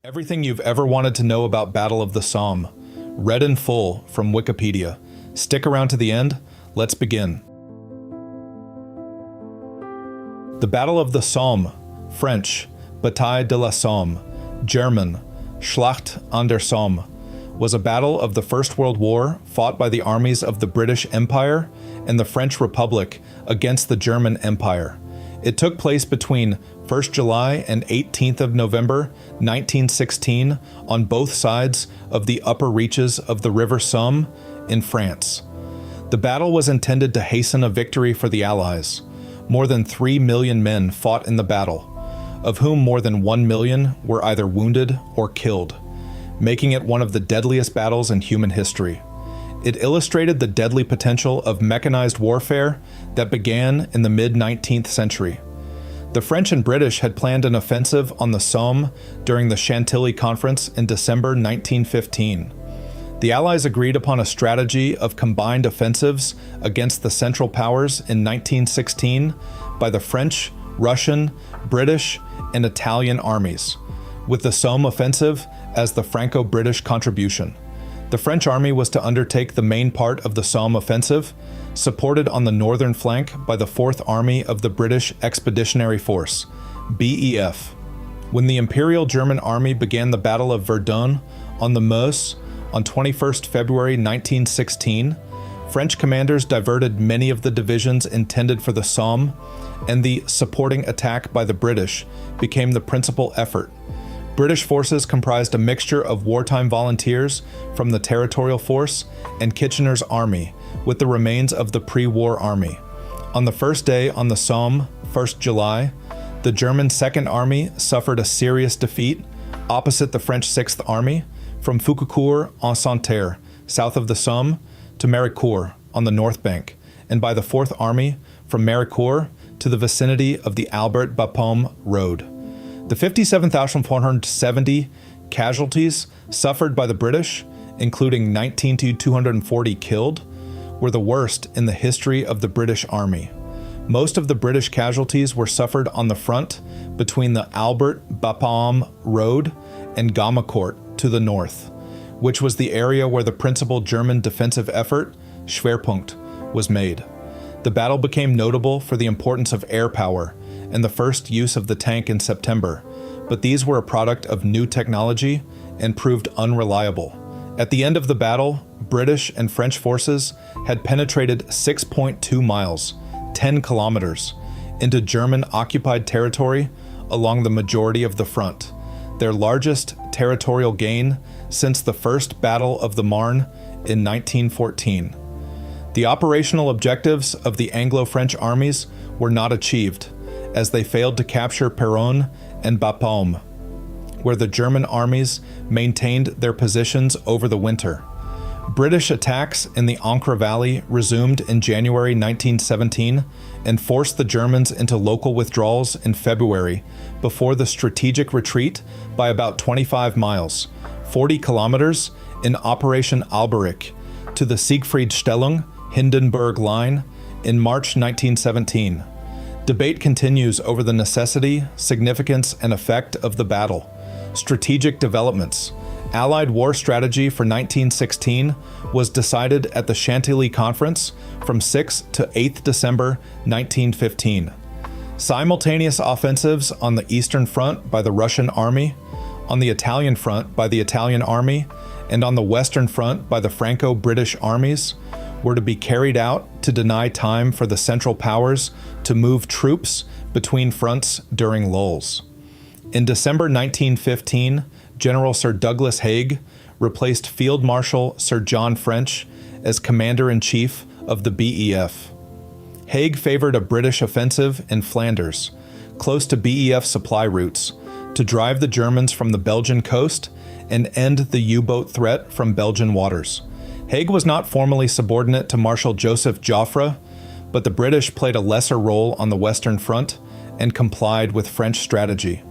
Everything you've ever wanted to know about Battle of the Somme, read in full from Wikipedia. Stick around to the end, let's begin. The Battle of the Somme, French, Bataille de la Somme, German, Schlacht an der Somme, was a battle of the First World War fought by the armies of the British Empire and the French Republic against the German Empire. It took place between 1st July and 18th of November 1916 on both sides of the upper reaches of the River Somme in France. The battle was intended to hasten a victory for the Allies. More than 3 million men fought in the battle, of whom more than 1 million were either wounded or killed, making it one of the deadliest battles in human history. It illustrated the deadly potential of mechanized warfare that began in the mid-19th century. The French and British had planned an offensive on the Somme during the Chantilly Conference in December 1915. The Allies agreed upon a strategy of combined offensives against the Central Powers in 1916 by the French, Russian, British, and Italian armies, with the Somme offensive as the Franco-British contribution. The French army was to undertake the main part of the Somme offensive, supported on the northern flank by the 4th Army of the British Expeditionary Force, BEF. When the Imperial German Army began the Battle of Verdun on the Meuse on 21st February 1916, French commanders diverted many of the divisions intended for the Somme, and the supporting attack by the British became the principal effort. British forces comprised a mixture of wartime volunteers from the Territorial Force and Kitchener's army, with the remains of the pre-war army. On the first day on the Somme, 1st July, the German Second Army suffered a serious defeat opposite the French Sixth Army from Foucaulcourt-en-Santerre, south of the Somme, to Méricourt on the north bank, and by the Fourth Army from Méricourt to the vicinity of the Albert-Bapaume Road. The 57,470 casualties suffered by the British, including 19 to 240 killed, were the worst in the history of the British Army. Most of the British casualties were suffered on the front between the Albert-Bapaume Road and Gaumecourt to the north, which was the area where the principal German defensive effort, Schwerpunkt, was made. The battle became notable for the importance of air power and the first use of the tank in September, but these were a product of new technology and proved unreliable. At the end of the battle, British and French forces had penetrated 6.2 miles, 10 kilometers, into German-occupied territory along the majority of the front, their largest territorial gain since the First Battle of the Marne in 1914. The operational objectives of the Anglo-French armies were not achieved, as they failed to capture Péronne and Bapaume, where the German armies maintained their positions over the winter. British attacks in the Ancre Valley resumed in January 1917 and forced the Germans into local withdrawals in February before the strategic retreat by about 25 miles, 40 kilometers, in Operation Alberich to the Siegfriedstellung Hindenburg Line in March 1917. Debate continues over the necessity, significance, and effect of the battle. Strategic developments. Allied war strategy for 1916 was decided at the Chantilly Conference from 6th to 8th December 1915. Simultaneous offensives on the Eastern Front by the Russian Army, on the Italian Front by the Italian Army, and on the Western Front by the Franco-British armies were to be carried out to deny time for the Central Powers to move troops between fronts during lulls. In December 1915, General Sir Douglas Haig replaced Field Marshal Sir John French as Commander-in-Chief of the BEF. Haig favored a British offensive in Flanders, close to BEF supply routes, to drive the Germans from the Belgian coast and end the U-boat threat from Belgian waters. Haig was not formally subordinate to Marshal Joseph Joffre, but the British played a lesser role on the Western Front and complied with French strategy.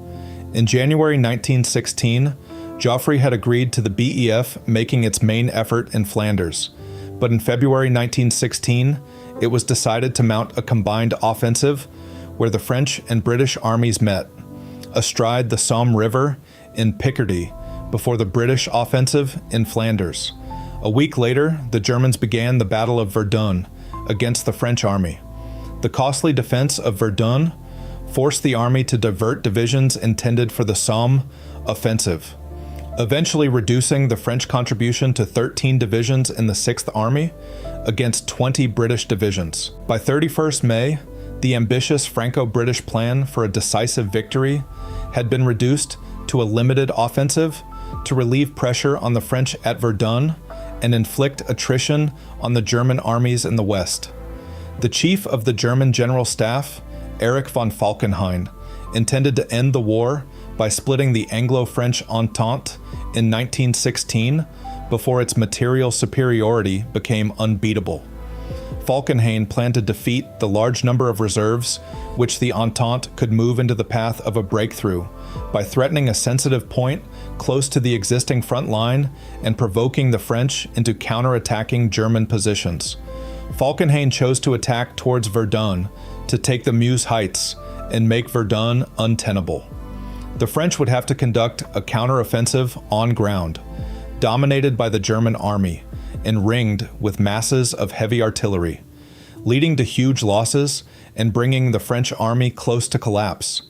In January 1916, Joffre had agreed to the BEF making its main effort in Flanders, but in February 1916, it was decided to mount a combined offensive where the French and British armies met, astride the Somme River in Picardy before the British offensive in Flanders. A week later, the Germans began the Battle of Verdun against the French army. The costly defense of Verdun forced the army to divert divisions intended for the Somme offensive, eventually reducing the French contribution to 13 divisions in the 6th Army against 20 British divisions. By 31st May, the ambitious Franco-British plan for a decisive victory had been reduced to a limited offensive to relieve pressure on the French at Verdun and inflict attrition on the German armies in the west. The chief of the German General Staff, Erich von Falkenhayn, intended to end the war by splitting the Anglo-French Entente in 1916 before its material superiority became unbeatable. Falkenhayn planned to defeat the large number of reserves which the Entente could move into the path of a breakthrough by threatening a sensitive point close to the existing front line and provoking the French into counterattacking German positions. Falkenhayn chose to attack towards Verdun to take the Meuse Heights and make Verdun untenable. The French would have to conduct a counteroffensive on ground, dominated by the German army and ringed with masses of heavy artillery, leading to huge losses and bringing the French army close to collapse.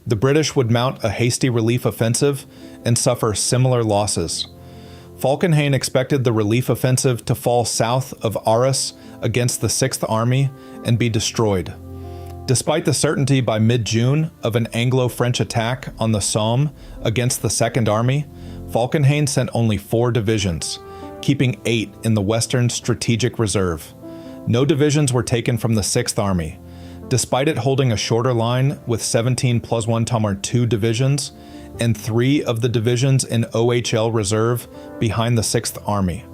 The British would mount a hasty relief offensive and suffer similar losses. Falkenhayn expected the relief offensive to fall south of Arras against the 6th Army and be destroyed. Despite the certainty by mid-June of an Anglo-French attack on the Somme against the 2nd Army, Falkenhayn sent only 4 divisions, keeping 8 in the Western Strategic Reserve. No divisions were taken from the 6th Army, despite it holding a shorter line with 17 + 1 Tamar 2 divisions and 3 of the divisions in OHL Reserve behind the 6th Army.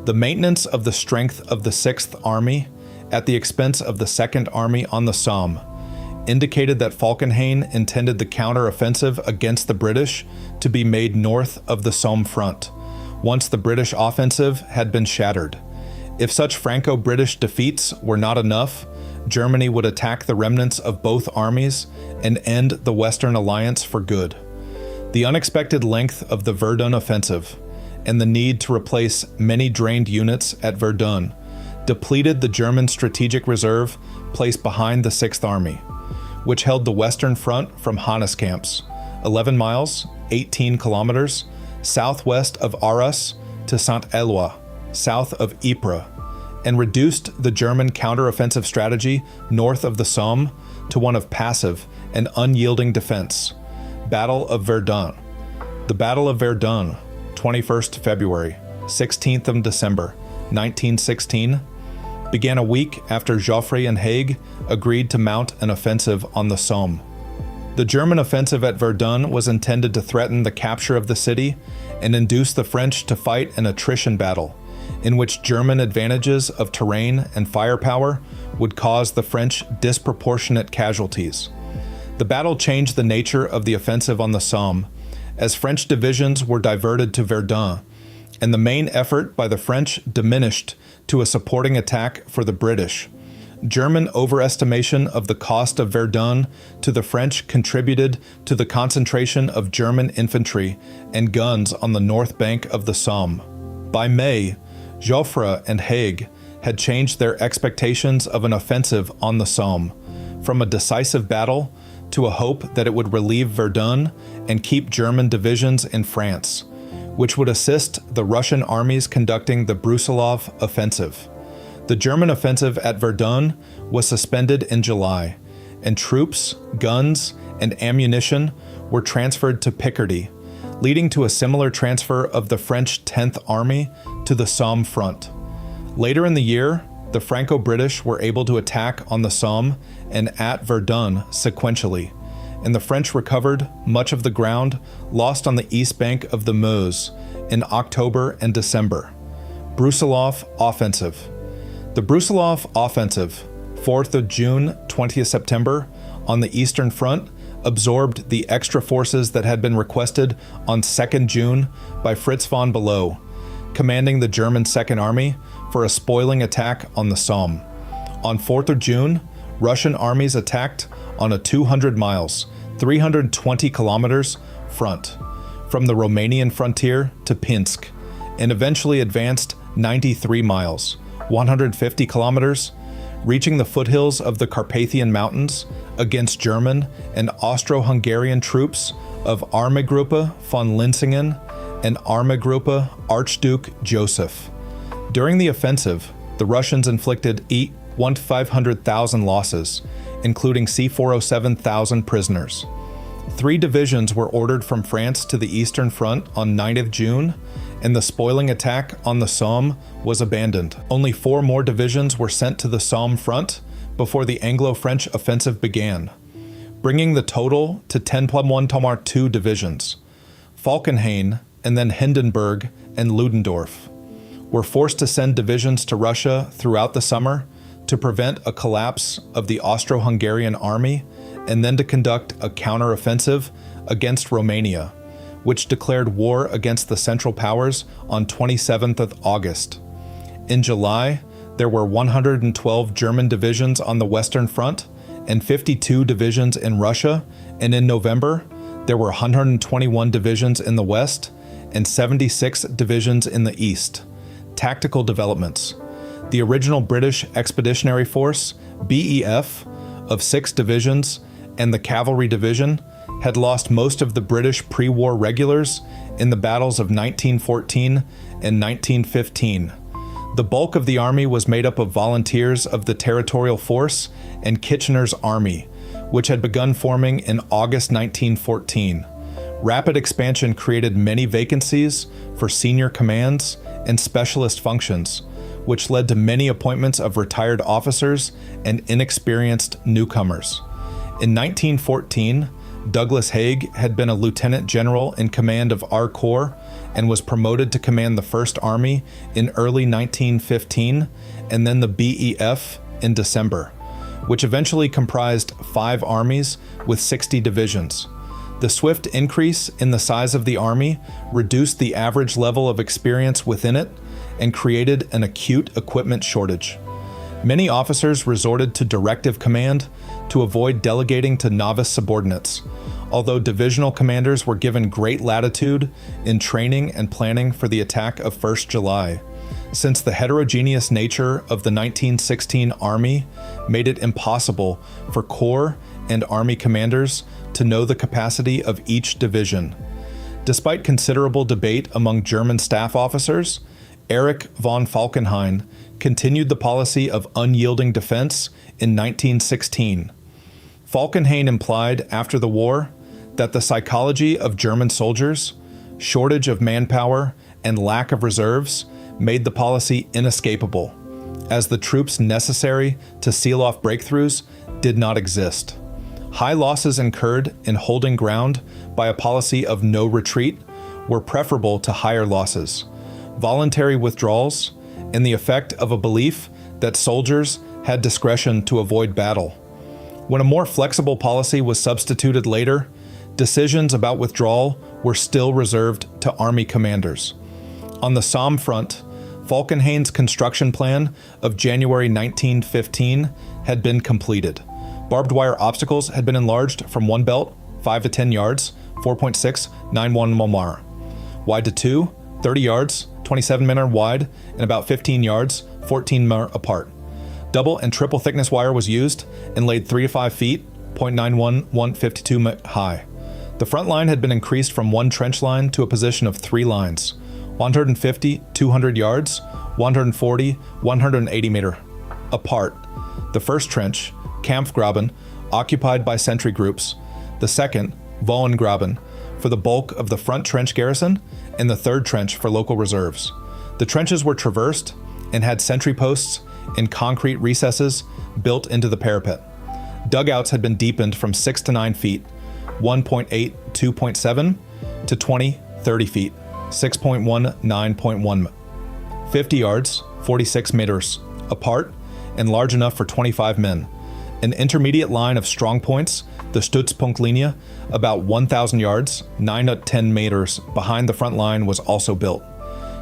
The maintenance of the strength of the 6th Army at the expense of the 2nd Army on the Somme indicated that Falkenhayn intended the counter-offensive against the British to be made north of the Somme front, once the British offensive had been shattered. If such Franco-British defeats were not enough, Germany would attack the remnants of both armies and end the Western Alliance for good. The unexpected length of the Verdun offensive and the need to replace many drained units at Verdun depleted the German strategic reserve placed behind the 6th Army, which held the Western Front from Hanneskamps, 11 miles, 18 kilometers, southwest of Arras to Saint-Éloi, south of Ypres, and reduced the German counteroffensive strategy north of the Somme to one of passive and unyielding defense. Battle of Verdun. The Battle of Verdun, 21st February, 16th of December, 1916, began a week after Joffre and Haig agreed to mount an offensive on the Somme. The German offensive at Verdun was intended to threaten the capture of the city and induce the French to fight an attrition battle, in which German advantages of terrain and firepower would cause the French disproportionate casualties. The battle changed the nature of the offensive on the Somme, as French divisions were diverted to Verdun, and the main effort by the French diminished to a supporting attack for the British. German overestimation of the cost of Verdun to the French contributed to the concentration of German infantry and guns on the north bank of the Somme. By May, Joffre and Haig had changed their expectations of an offensive on the Somme, from a decisive battle to a hope that it would relieve Verdun and keep German divisions in France, which would assist the Russian armies conducting the Brusilov offensive. The German offensive at Verdun was suspended in July, and troops, guns, and ammunition were transferred to Picardy, leading to a similar transfer of the French 10th Army to the Somme front. Later in the year, the Franco-British were able to attack on the Somme and at Verdun sequentially, and the French recovered much of the ground lost on the east bank of the Meuse in October and December. Brusilov offensive. The Brusilov offensive, 4th of June, 20th September, on the Eastern Front, absorbed the extra forces that had been requested on 2nd June by Fritz von Below, commanding the German 2nd Army, for a spoiling attack on the Somme. On 4th of June, Russian armies attacked on a 200 miles, 320 kilometers front. from the Romanian frontier to Pinsk, and eventually advanced 93 miles, 150 kilometers, reaching the foothills of the Carpathian Mountains against German and Austro-Hungarian troops of Armeegruppe von Linsingen and Armeegruppe Archduke Joseph. During the offensive, the Russians inflicted 500,000 losses, including C-407,000 prisoners. 3 divisions were ordered from France to the Eastern Front on 9th June, and the spoiling attack on the Somme was abandoned. Only 4 more divisions were sent to the Somme front before the Anglo-French offensive began, bringing the total to 10+1 divisions. Falkenhayn and then Hindenburg and Ludendorff were forced to send divisions to Russia throughout the summer to prevent a collapse of the Austro-Hungarian army and then to conduct a counter-offensive against Romania, which declared war against the Central Powers on 27th of August. In July, there were 112 German divisions on the Western Front and 52 divisions in Russia, and in November, there were 121 divisions in the West and 76 divisions in the East. Tactical developments. The original British Expeditionary Force, BEF, of 6 divisions and the Cavalry Division had lost most of the British pre-war regulars in the battles of 1914 and 1915. The bulk of the army was made up of volunteers of the Territorial Force and Kitchener's Army, which had begun forming in August 1914. Rapid expansion created many vacancies for senior commands and specialist functions, which led to many appointments of retired officers and inexperienced newcomers. In 1914, Douglas Haig had been a lieutenant general in command of our corps and was promoted to command the 1st Army in early 1915 and then the BEF in December, which eventually comprised 5 armies with 60 divisions. The swift increase in the size of the army reduced the average level of experience within it and created an acute equipment shortage. Many officers resorted to directive command to avoid delegating to novice subordinates, although divisional commanders were given great latitude in training and planning for the attack of 1st July, since the heterogeneous nature of the 1916 Army made it impossible for corps and army commanders to know the capacity of each division. Despite considerable debate among German staff officers, Erich von Falkenhayn continued the policy of unyielding defense in 1916. Falkenhayn implied after the war that the psychology of German soldiers, shortage of manpower, and lack of reserves made the policy inescapable, as the troops necessary to seal off breakthroughs did not exist. High losses incurred in holding ground by a policy of no retreat were preferable to higher losses, voluntary withdrawals, and the effect of a belief that soldiers had discretion to avoid battle. When a more flexible policy was substituted later, decisions about withdrawal were still reserved to army commanders. On the Somme front, Falkenhayn's construction plan of January 1915 had been completed. Barbed wire obstacles had been enlarged from 1 belt, 5 to 10 yards, 4.691 mm, wide to 2, 30 yards, 27 mm wide, and about 15 yards, 14 mm apart. Double and triple thickness wire was used and laid 3 to 5 feet, 0.91, 152 m high. The front line had been increased from 1 trench line to a position of 3 lines, 150, 200 yards, 140, 180 meter apart. The first trench, Kampfgraben, occupied by sentry groups, the second, Wohengraben, for the bulk of the front trench garrison, and the third trench for local reserves. The trenches were traversed and had sentry posts and concrete recesses built into the parapet. Dugouts had been deepened from 6 to 9 feet, 1.8, 2.7, to 20, 30 feet, 6.1, 9.1, 50 yards, 46 meters apart, and large enough for 25 men. An intermediate line of strong points, the Stützpunktlinie, about 1,000 yards, 9 to 10 meters behind the front line, was also built.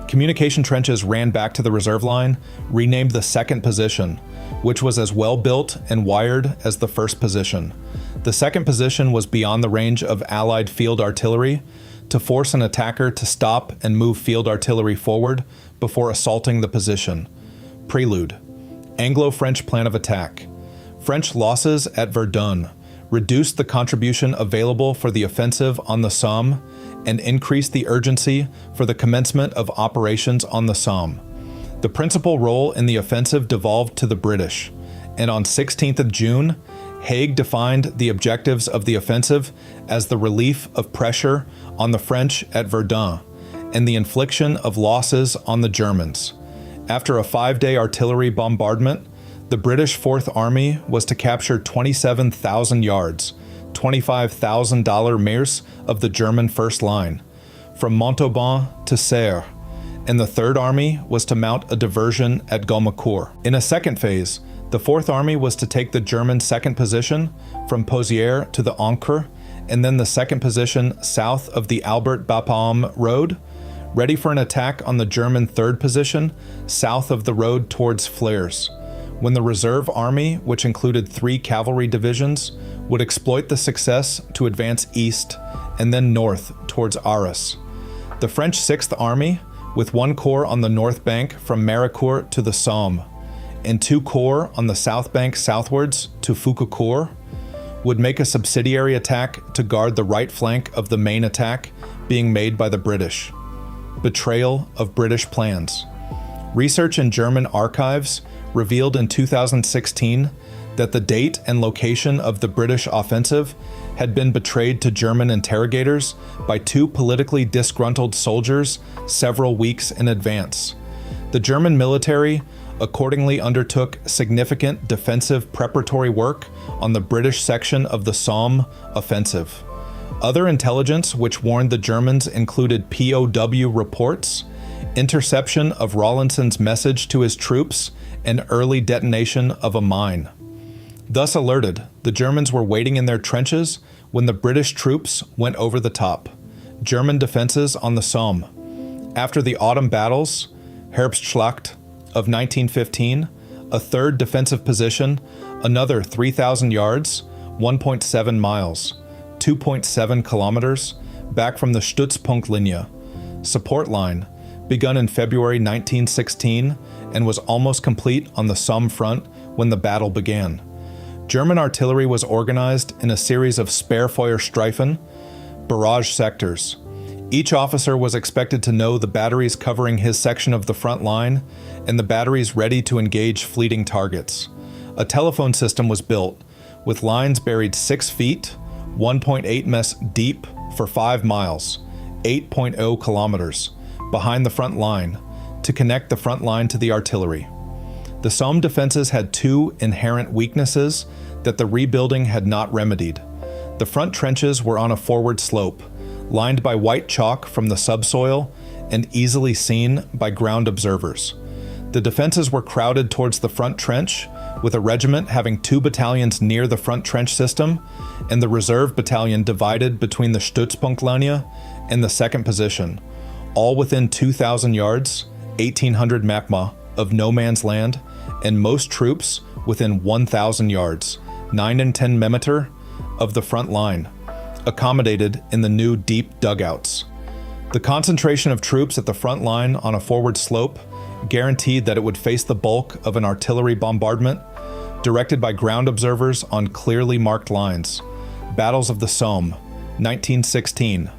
Communication trenches ran back to the reserve line, renamed the second position, which was as well built and wired as the first position. The second position was beyond the range of Allied field artillery to force an attacker to stop and move field artillery forward before assaulting the position. Prelude. Anglo-French plan of attack. French losses at Verdun reduced the contribution available for the offensive on the Somme and increased the urgency for the commencement of operations on the Somme. The principal role in the offensive devolved to the British, and on 16th of June, Haig defined the objectives of the offensive as the relief of pressure on the French at Verdun and the infliction of losses on the Germans. After a 5-day artillery bombardment, the British Fourth Army was to capture 27,000 yards, $25,000 meters of the German First Line, from Montauban to Serres, and the Third Army was to mount a diversion at Gaumecourt. In a second phase, the Fourth Army was to take the German second position from Pozières to the Ancre, and then the second position south of the Albert-Bapaume Road, ready for an attack on the German third position south of the road towards Flers, when the Reserve Army, which included 3 cavalry divisions, would exploit the success to advance east and then north towards Arras. The French Sixth Army, with 1 corps on the north bank from Maricourt to the Somme, and 2 corps on the south bank southwards to Foucault, would make a subsidiary attack to guard the right flank of the main attack being made by the British. Betrayal of British plans. Research in German archives revealed in 2016 that the date and location of the British offensive had been betrayed to German interrogators by 2 politically disgruntled soldiers several weeks in advance. The German military accordingly undertook significant defensive preparatory work on the British section of the Somme offensive. Other intelligence which warned the Germans included POW reports, interception of Rawlinson's message to his troops, and early detonation of a mine. Thus alerted, the Germans were waiting in their trenches when the British troops went over the top. German defenses on the Somme. After the autumn battles, Herbstschlacht, of 1915, a third defensive position, another 3,000 yards, 1.7 miles, 2.7 kilometers, back from the Stützpunktlinie, support line, begun in February 1916 and was almost complete on the Somme front when the battle began. German artillery was organized in a series of Sperrfeuerstreifen, barrage sectors. Each officer was expected to know the batteries covering his section of the front line and the batteries ready to engage fleeting targets. A telephone system was built, with lines buried 6 feet, 1.8 ms deep for 5 miles, 8.0 kilometers, behind the front line, to connect the front line to the artillery. The Somme defenses had 2 inherent weaknesses that the rebuilding had not remedied. The front trenches were on a forward slope, lined by white chalk from the subsoil and easily seen by ground observers. The defenses were crowded towards the front trench, with a regiment having 2 battalions near the front trench system, and the reserve battalion divided between the Stützpunktlinie and the second position, all within 2,000 yards, 1,800 machma, of no man's land, and most troops within 1,000 yards, 9 and 10 meter, of the front line, accommodated in the new deep dugouts. The concentration of troops at the front line on a forward slope guaranteed that it would face the bulk of an artillery bombardment, directed by ground observers on clearly marked lines. Battles of the Somme, 1916.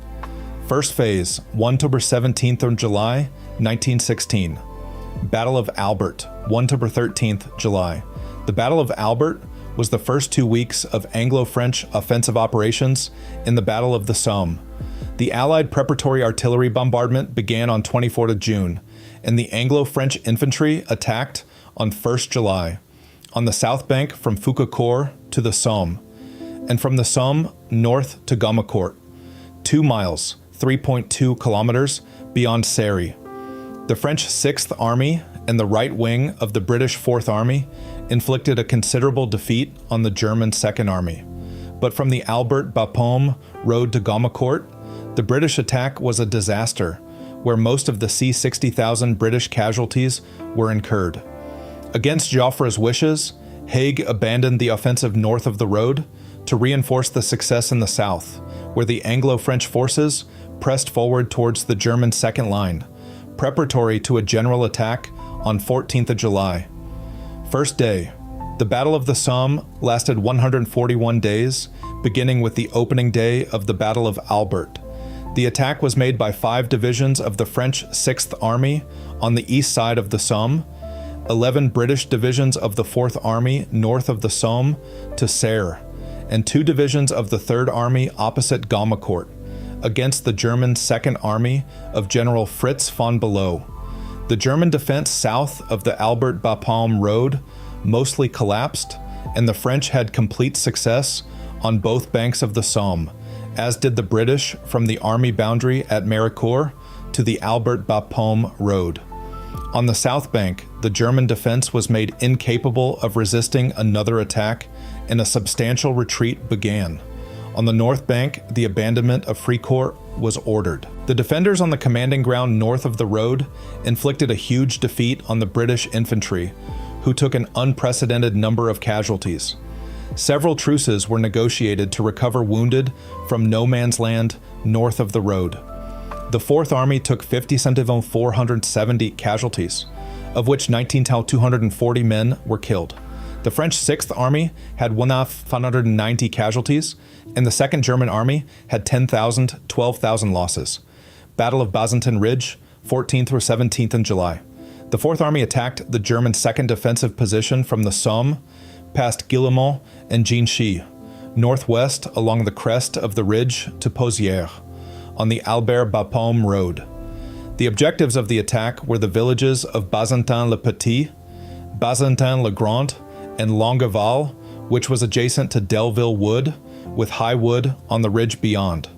First phase, 1 to 17th of July, 1916. Battle of Albert, 1 to 13th July. The Battle of Albert was the first 2 weeks of Anglo-French offensive operations in the Battle of the Somme. The Allied preparatory artillery bombardment began on 24th June, and the Anglo-French infantry attacked on 1st July, on the south bank from Foucault to the Somme, and from the Somme north to Gaumecourt, 2 miles, 3.2 kilometers beyond Serres. The French Sixth Army and the right wing of the British Fourth Army inflicted a considerable defeat on the German Second Army. But from the Albert-Bapaume road to Gaumecourt, the British attack was a disaster, where most of the C-60,000 British casualties were incurred. Against Joffre's wishes, Haig abandoned the offensive north of the road to reinforce the success in the south, where the Anglo-French forces pressed forward towards the German second line, preparatory to a general attack on 14th of July. First day. The Battle of the Somme lasted 141 days, beginning with the opening day of the Battle of Albert. The attack was made by 5 divisions of the French 6th Army on the east side of the Somme, 11 British divisions of the 4th Army north of the Somme to Serre, and 2 divisions of the 3rd Army opposite Gaumecourt, against the German 2nd Army of General Fritz von Below. The German defense south of the Albert-Bapaume road mostly collapsed, and the French had complete success on both banks of the Somme, as did the British from the army boundary at Méricourt to the Albert-Bapaume road. On the south bank, the German defense was made incapable of resisting another attack, and a substantial retreat began. On the north bank, the abandonment of Fricourt was ordered. The defenders on the commanding ground north of the road inflicted a huge defeat on the British infantry, who took an unprecedented number of casualties. Several truces were negotiated to recover wounded from no man's land north of the road. The 4th Army took 470 casualties, of which 240 men were killed. The French 6th Army had 190 casualties, and the 2nd German Army had 12,000 losses. Battle of Bazentin Ridge, 14th or 17th in July. The 4th Army attacked the German 2nd defensive position from the Somme, past Guillemont and Ginchy, northwest along the crest of the ridge to Pozières, on the Albert-Bapaume road. The objectives of the attack were the villages of Bazentin-le-Petit, Bazentin-le-Grand, and Longueval, which was adjacent to Delville Wood, with high wood on the ridge beyond.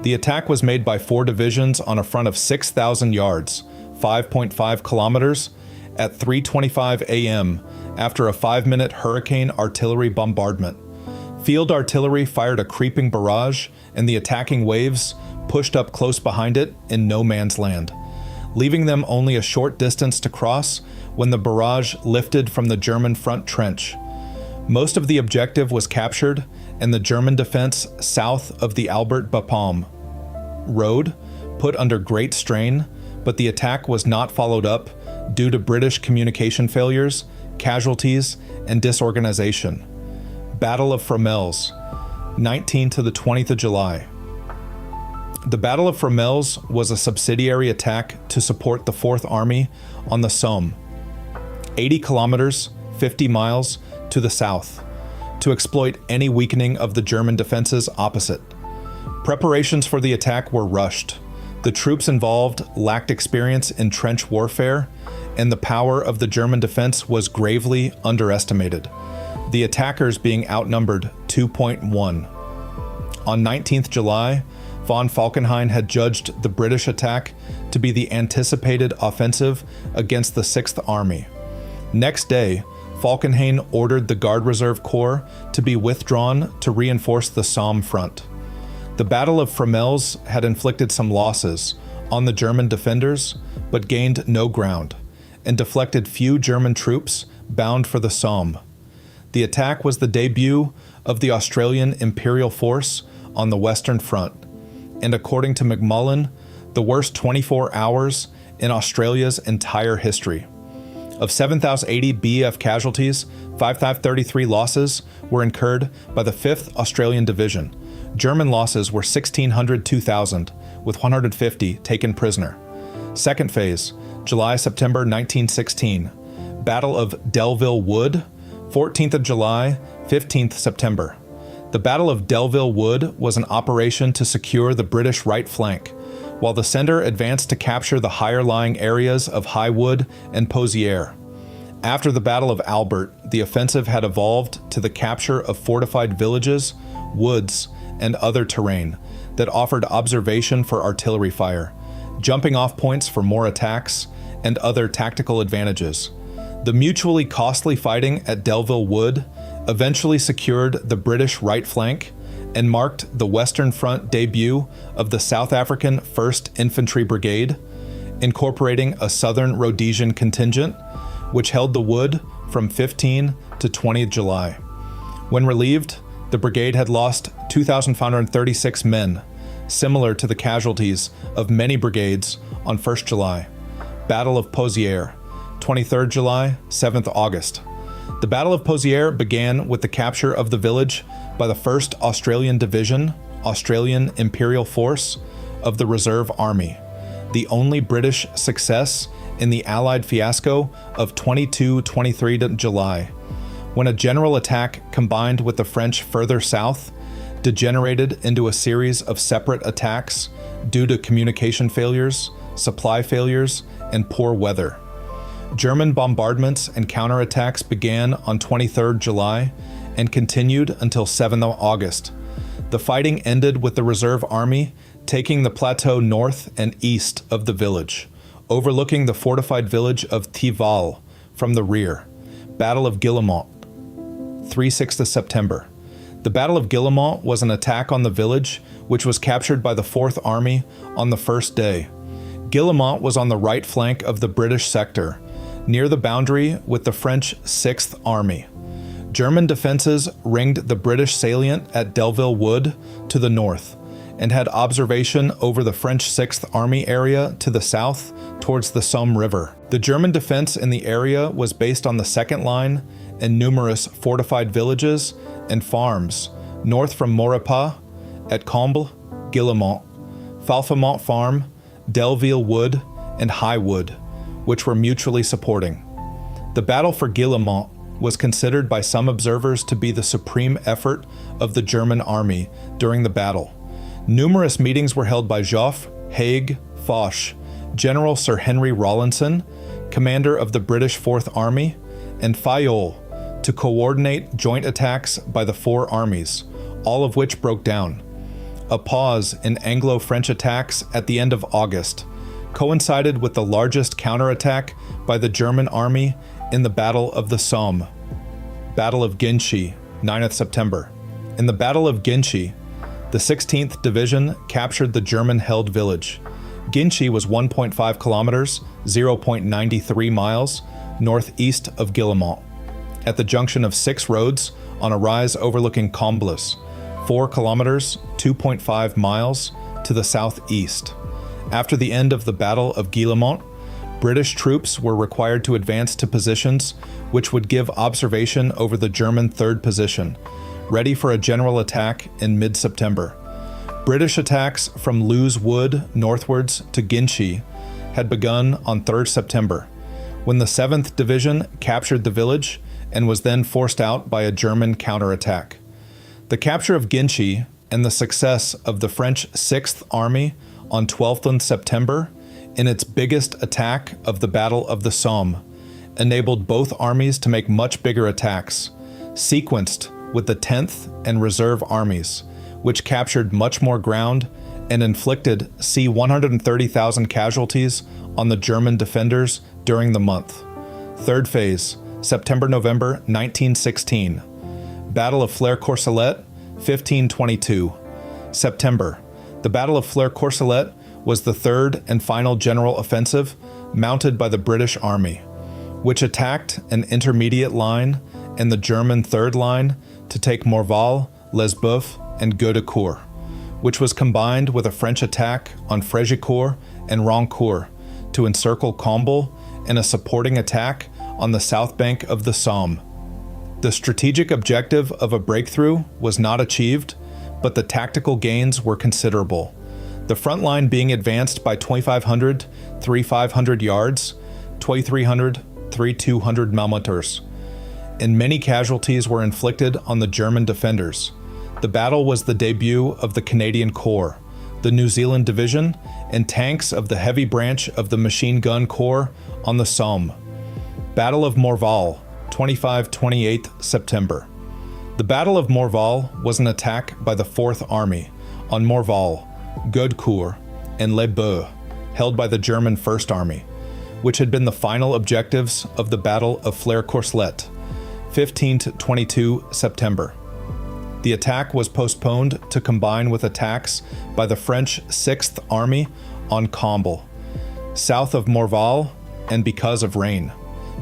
The attack was made by 4 divisions on a front of 6,000 yards, 5.5 kilometers, at 3:25 a.m. after a 5-minute hurricane artillery bombardment. Field artillery fired a creeping barrage, and the attacking waves pushed up close behind it in no man's land, leaving them only a short distance to cross when the barrage lifted from the German front trench. Most of the objective was captured, and the German defense south of the Albert-Bapaume road put under great strain, but the attack was not followed up due to British communication failures, casualties, and disorganization. Battle of Fromelles, 19th to the 20th of July. The Battle of Fromelles was a subsidiary attack to support the 4th Army on the Somme, 80 kilometers, 50 miles to the south, to exploit any weakening of the German defenses opposite. Preparations for the attack were rushed. The troops involved lacked experience in trench warfare, and the power of the German defense was gravely underestimated, the attackers being outnumbered 2.1. On 19th July, von Falkenhayn had judged the British attack to be the anticipated offensive against the 6th Army. Next day, Falkenhayn ordered the Guard Reserve Corps to be withdrawn to reinforce the Somme front. The Battle of Fromelles had inflicted some losses on the German defenders, but gained no ground, and deflected few German troops bound for the Somme. The attack was the debut of the Australian Imperial Force on the Western Front, and according to McMullen, the worst 24 hours in Australia's entire history. Of 7,080 BEF casualties, 5,533 losses were incurred by the 5th Australian Division. German losses were 1,602,000, with 150 taken prisoner. Second phase, July-September 1916. Battle of Delville Wood, 14th of July, 15th September. The Battle of Delville Wood was an operation to secure the British right flank, while the center advanced to capture the higher-lying areas of High Wood and Pozières. After the Battle of Albert, the offensive had evolved to the capture of fortified villages, woods, and other terrain that offered observation for artillery fire, jumping off points for more attacks, and other tactical advantages. The mutually costly fighting at Delville Wood eventually secured the British right flank and marked the Western Front debut of the South African 1st Infantry Brigade, incorporating a Southern Rhodesian contingent, which held the wood from 15 to 20 July. When relieved, the brigade had lost 2,536 men, similar to the casualties of many brigades on 1st July. Battle of Pozières, 23rd July, 7th August. The Battle of Pozières began with the capture of the village by the 1st Australian Division, Australian Imperial Force, of the Reserve Army, the only British success in the Allied fiasco of 22-23 July, when a general attack combined with the French further south degenerated into a series of separate attacks due to communication failures, supply failures, and poor weather. German bombardments and counterattacks began on 23rd July and continued until 7th August. The fighting ended with the Reserve Army taking the plateau north and east of the village, overlooking the fortified village of Thival from the rear. Battle of Guillemont, 3/6 September. The Battle of Guillemont was an attack on the village, which was captured by the 4th Army on the first day. Guillemont was on the right flank of the British sector, near the boundary with the French 6th Army. German defenses ringed the British salient at Delville Wood to the north, and had observation over the French 6th Army area to the south towards the Somme River. The German defense in the area was based on the second line and numerous fortified villages and farms north from Maurepas, at Comble, Guillemont, Falfemont Farm, Delville Wood, and High Wood, which were mutually supporting. The battle for Guillemont was considered by some observers to be the supreme effort of the German army during the battle. Numerous meetings were held by Joffre, Haig, Foch, General Sir Henry Rawlinson, commander of the British 4th Army, and Fayolle, to coordinate joint attacks by the four armies, all of which broke down. A pause in Anglo-French attacks at the end of August coincided with the largest counterattack by the German army in the Battle of the Somme. Battle of Ginchy, 9th September. In the Battle of Ginchy, the 16th Division captured the German-held village. Ginchy was 1.5 kilometers, 0.93 miles, northeast of Guillemont, at the junction of 6 roads on a rise overlooking Combles, 4 kilometers, 2.5 miles to the southeast. After the end of the Battle of Guillemont, British troops were required to advance to positions which would give observation over the German 3rd position, ready for a general attack in mid-September. British attacks from Lewes Wood northwards to Ginchy had begun on 3rd September, when the 7th Division captured the village and was then forced out by a German counterattack. The capture of Ginchy and the success of the French 6th Army on 12th September in its biggest attack of the Battle of the Somme enabled both armies to make much bigger attacks, sequenced with the 10th and Reserve armies, which captured much more ground and inflicted 130,000 casualties on the German defenders during the month. Third phase, September-November 1916. Battle of Flers-Courcelette, 1522. September. The Battle of Flers-Courcelette was the third and final general offensive mounted by the British Army, which attacked an intermediate line and the German third line to take Morval, Lesboeuf, and Goedecourt, which was combined with a French attack on Frégicourt and Rancourt to encircle Comble and a supporting attack on the south bank of the Somme. The strategic objective of a breakthrough was not achieved, but the tactical gains were considerable, the front line being advanced by 2,500, 3,500 yards, 2,300, 3,200 millimeters, and many casualties were inflicted on the German defenders. The battle was the debut of the Canadian Corps, the New Zealand Division, and tanks of the heavy branch of the Machine Gun Corps on the Somme. Battle of Morval, 25-28 September. The Battle of Morval was an attack by the 4th Army on Morval, Goedecourt, and Les Baux, held by the German 1st Army, which had been the final objectives of the Battle of Flers-Courcelette, 15-22 September. The attack was postponed to combine with attacks by the French 6th Army on Comble, south of Morval, and because of rain.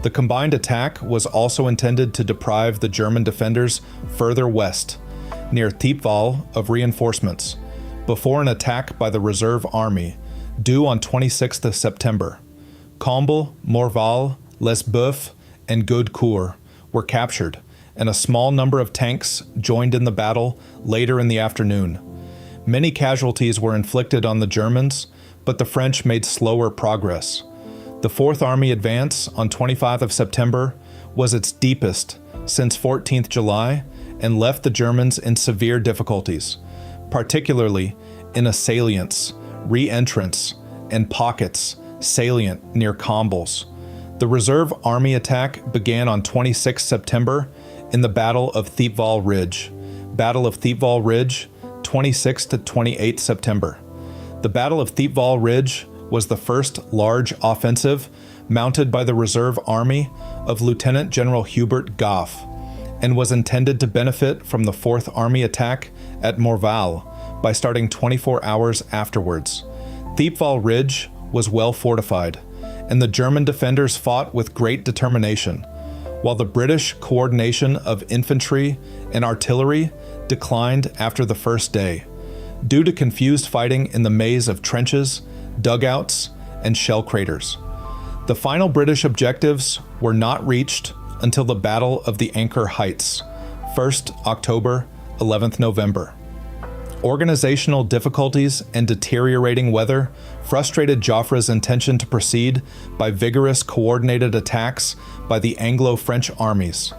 The combined attack was also intended to deprive the German defenders further west, near Thiepval, of reinforcements, before an attack by the Reserve Army, due on 26th of September. Comble, Morval, Lesboeuf, and Gaudecourt were captured, and a small number of tanks joined in the battle later in the afternoon. Many casualties were inflicted on the Germans, but the French made slower progress. The Fourth Army advance on 25th of September was its deepest since 14th July and left the Germans in severe difficulties, particularly in assailants, re-entrance, and pockets salient near Combles. The Reserve Army attack began on 26 September in the Battle of Thiepval Ridge. Battle of Thiepval Ridge, 26 to 28 September. The Battle of Thiepval Ridge was the first large offensive mounted by the Reserve Army of Lieutenant General Hubert Goff, and was intended to benefit from the Fourth Army attack at Morval by starting 24 hours afterwards. Thiepval Ridge was well fortified, and the German defenders fought with great determination, while the British coordination of infantry and artillery declined after the first day, due to confused fighting in the maze of trenches, dugouts, and shell craters. The final British objectives were not reached until the Battle of the Anchor Heights, 1st October, 11th November. Organizational difficulties and deteriorating weather frustrated Joffre's intention to proceed by vigorous coordinated attacks by the Anglo-French armies,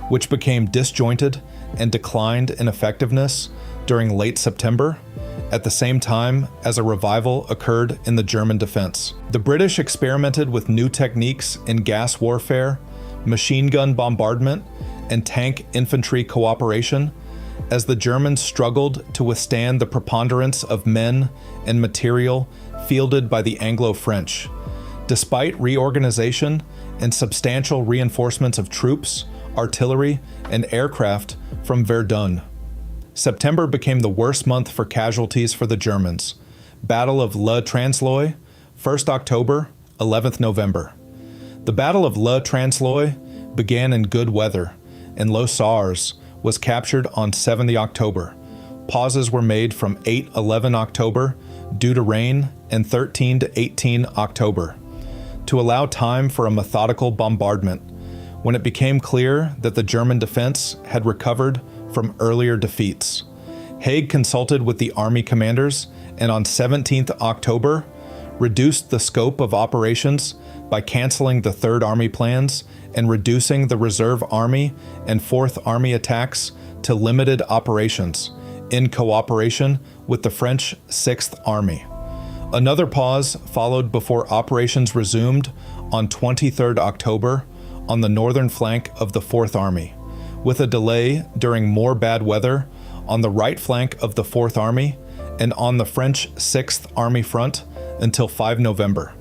which became disjointed and declined in effectiveness during late September, at the same time as a revival occurred in the German defense. The British experimented with new techniques in gas warfare, machine gun bombardment, and tank infantry cooperation, as the Germans struggled to withstand the preponderance of men and material fielded by the Anglo-French. Despite reorganization and substantial reinforcements of troops, artillery, and aircraft from Verdun, September became the worst month for casualties for the Germans. Battle of Le Transloy, 1st October, 11th November. The Battle of Le Transloy began in good weather, and Le Sars was captured on 7th October. Pauses were made from 8-11 October due to rain and 13 to 18 October to allow time for a methodical bombardment when it became clear that the German defense had recovered from earlier defeats. Haig consulted with the army commanders and on 17th October reduced the scope of operations by canceling the Third Army plans and reducing the Reserve Army and Fourth Army attacks to limited operations in cooperation with the French Sixth Army. Another pause followed before operations resumed on 23rd October on the northern flank of the Fourth Army, with a delay during more bad weather on the right flank of the Fourth Army and on the French Sixth Army front until 5 November.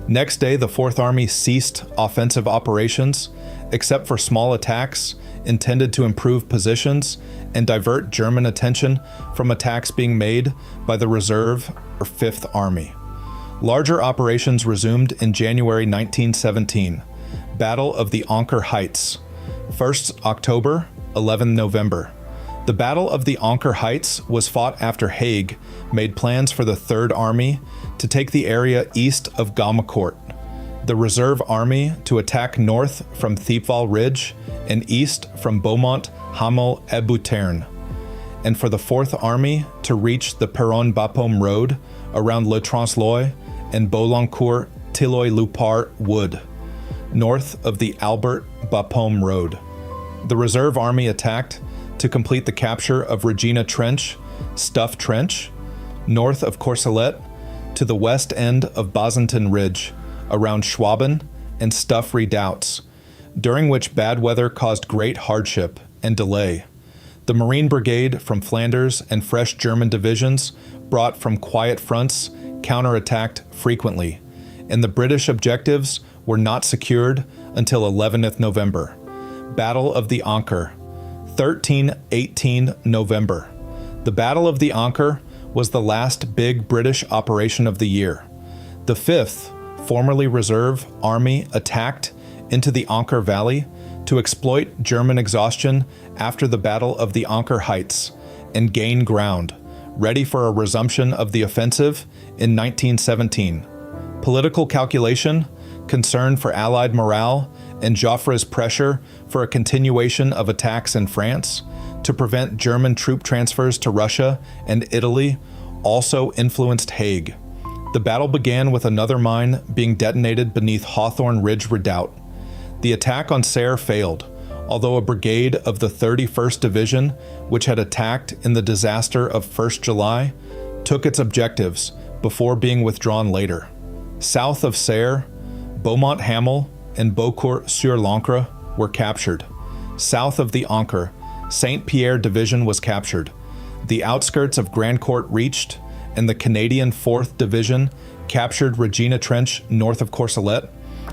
Next day, the Fourth Army ceased offensive operations, except for small attacks intended to improve positions and divert German attention from attacks being made by the Reserve or Fifth Army. Larger operations resumed in January 1917. Battle of the Anchor Heights, 1st October, 11 November. The Battle of the Anchor Heights was fought after Haig made plans for the Third Army to take the area east of Gaumecourt, the Reserve Army to attack north from Thiepval Ridge and east from Beaumont, Hamel, et Buterne, and for the Fourth Army to reach the Peronne-Bapaume Road around Le Transloy and Beaulancourt-Tilloy-Loupart Wood, north of the Albert-Bapaume Road. The Reserve Army attacked to complete the capture of Regina Trench, Stuff Trench, north of Courcelette, to the west end of Bazentin Ridge, around Schwaben and Stuff Redoubts, during which bad weather caused great hardship and delay. The Marine Brigade from Flanders and fresh German divisions brought from quiet fronts counterattacked frequently, and the British objectives were not secured until 11th November. Battle of the Anchor, 13-18 November. The Battle of the Anchor was the last big British operation of the year. The 5th, formerly Reserve Army, attacked into the Anchor Valley to exploit German exhaustion after the Battle of the Anchor Heights and gain ground, ready for a resumption of the offensive in 1917. Political calculation, concern for Allied morale, and Joffre's pressure for a continuation of attacks in France to prevent German troop transfers to Russia and Italy also influenced Haig. The battle began with another mine being detonated beneath Hawthorne Ridge Redoubt. The attack on Serre failed, although a brigade of the 31st Division, which had attacked in the disaster of 1st July, took its objectives before being withdrawn later. South of Serre, Beaumont-Hamel and Beaucourt-sur-l'Ancre were captured. South of the Ancre, Saint-Pierre Division was captured. The outskirts of Grandcourt reached, and the Canadian 4th Division captured Regina Trench north of Courcelette,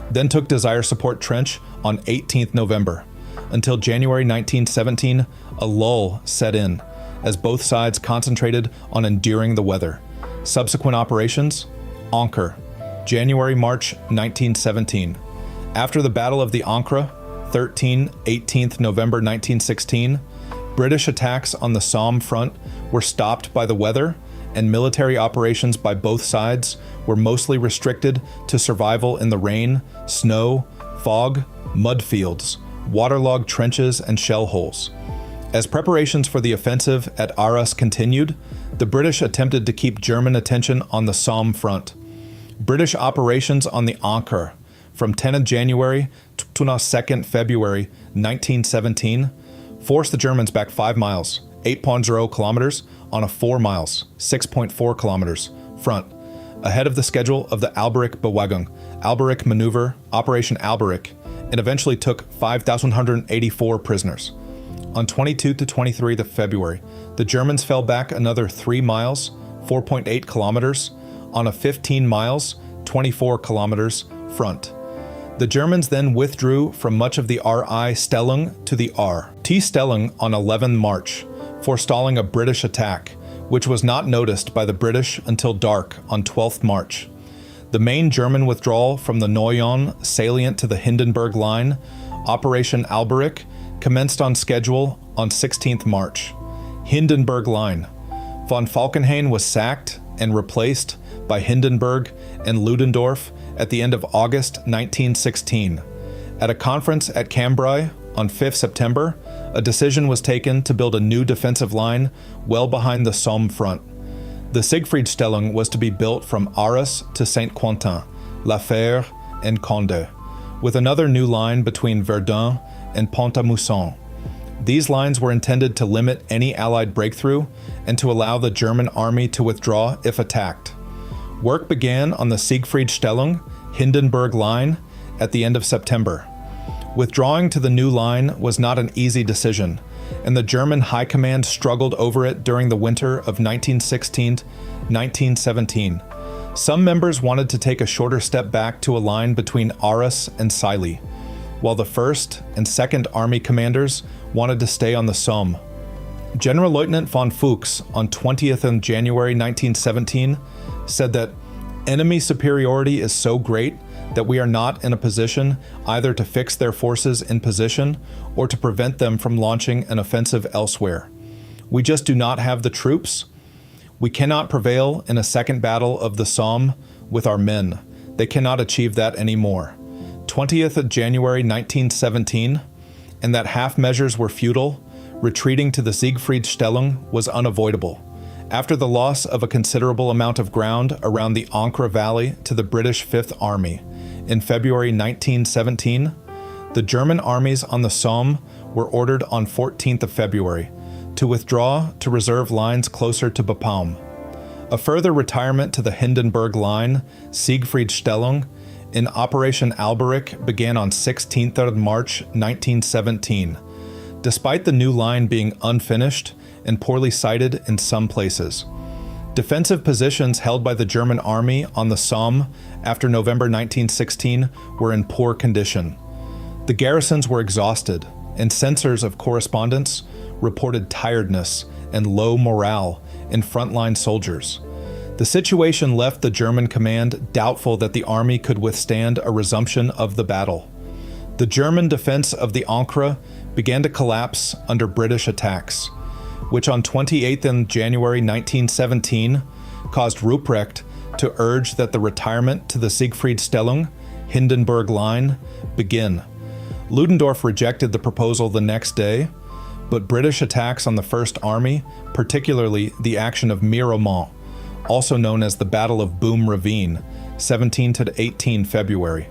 then took Desire Support Trench on 18th November. Until January 1917, a lull set in, as both sides concentrated on enduring the weather. Subsequent operations: Ancre, January-March 1917. After the Battle of the Ancre, 18th November 1916, British attacks on the Somme front were stopped by the weather, and military operations by both sides were mostly restricted to survival in the rain, snow, fog, mud fields, waterlogged trenches, and shell holes. As preparations for the offensive at Arras continued, the British attempted to keep German attention on the Somme front. British operations on the Ancre from 10th January to 2nd February 1917 forced the Germans back 5 miles, 8.0 kilometers, on a 4 miles, 6.4 kilometers, front, ahead of the schedule of the Alberic-Bewegung, Alberic Maneuver, Operation Alberic, and eventually took 5,184 prisoners. On 22 to 23 of February, the Germans fell back another 3 miles, 4.8 kilometers, on a 15 miles, 24 kilometers, front. The Germans then withdrew from much of the RI Stellung to the RT Stellung on 11 March, forestalling a British attack, which was not noticed by the British until dark on 12th March. The main German withdrawal from the Noyon salient to the Hindenburg Line, Operation Alberic, commenced on schedule on 16th March. Hindenburg Line. Von Falkenhayn was sacked and replaced by Hindenburg and Ludendorff at the end of August 1916. At a conference at Cambrai on 5 September, a decision was taken to build a new defensive line well behind the Somme front. The Siegfriedstellung was to be built from Arras to Saint-Quentin, La Fère, and Condé, with another new line between Verdun and Pont-à-Mousson. These lines were intended to limit any Allied breakthrough and to allow the German army to withdraw if attacked. Work began on the Siegfriedstellung, Hindenburg Line at the end of September. Withdrawing to the new line was not an easy decision, and the German High Command struggled over it during the winter of 1916-1917. Some members wanted to take a shorter step back to a line between Arras and Silly, while the 1st and 2nd Army commanders wanted to stay on the Somme. General Lieutenant von Fuchs on 20th of January 1917 said that enemy superiority is so great that we are not in a position either to fix their forces in position or to prevent them from launching an offensive elsewhere. We just do not have the troops. We cannot prevail in a second battle of the Somme with our men. They cannot achieve that anymore. 20th of January 1917, and that half measures were futile, retreating to the Siegfriedstellung was unavoidable. After the loss of a considerable amount of ground around the Ancre Valley to the British Fifth Army, in February 1917, the German armies on the Somme were ordered on 14th of February to withdraw to reserve lines closer to Bapaume. A further retirement to the Hindenburg Line, Siegfriedstellung, in Operation Alberic began on 16th of March 1917, despite the new line being unfinished and poorly sited in some places. Defensive positions held by the German army on the Somme after November 1916 were in poor condition. The garrisons were exhausted, and censors of correspondence reported tiredness and low morale in frontline soldiers. The situation left the German command doubtful that the army could withstand a resumption of the battle. The German defense of the Ancre began to collapse under British attacks. which on 28th January 1917 caused Ruprecht to urge that the retirement to the Siegfriedstellung, Hindenburg Line, begin. Ludendorff rejected the proposal the next day, but British attacks on the First Army, particularly the action of Miramont, also known as the Battle of Boom Ravine, 17 to 18 February,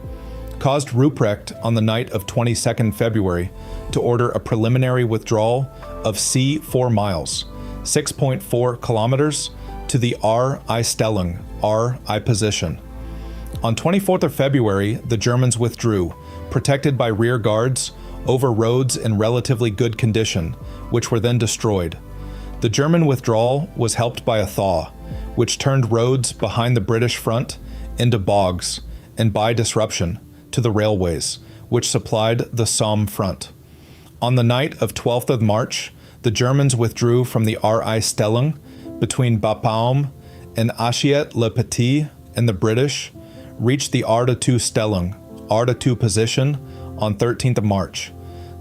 caused Ruprecht on the night of 22nd February to order a preliminary withdrawal of c 4 miles, 6.4 kilometers, to the R.I. Stellung, R.I. position. On 24th of February, the Germans withdrew, protected by rear guards, over roads in relatively good condition, which were then destroyed. The German withdrawal was helped by a thaw, which turned roads behind the British front into bogs, and by disruption, to the railways, which supplied the Somme front. On the night of 12th of March, the Germans withdrew from the R.I. Stellung between Bapaume and Achiet-le-Petit, and the British reached the Arde-2 Stellung, Arde-2 position, on 13th of March.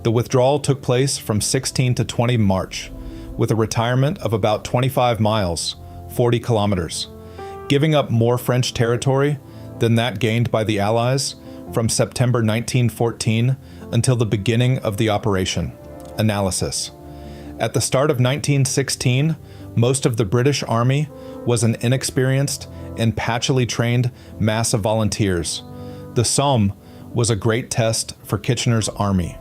The withdrawal took place from 16 to 20 March, with a retirement of about 25 miles, 40 kilometers, giving up more French territory than that gained by the Allies from September 1914 until the beginning of the operation. Analysis. At the start of 1916, most of the British Army was an inexperienced and patchily trained mass of volunteers. The Somme was a great test for Kitchener's army,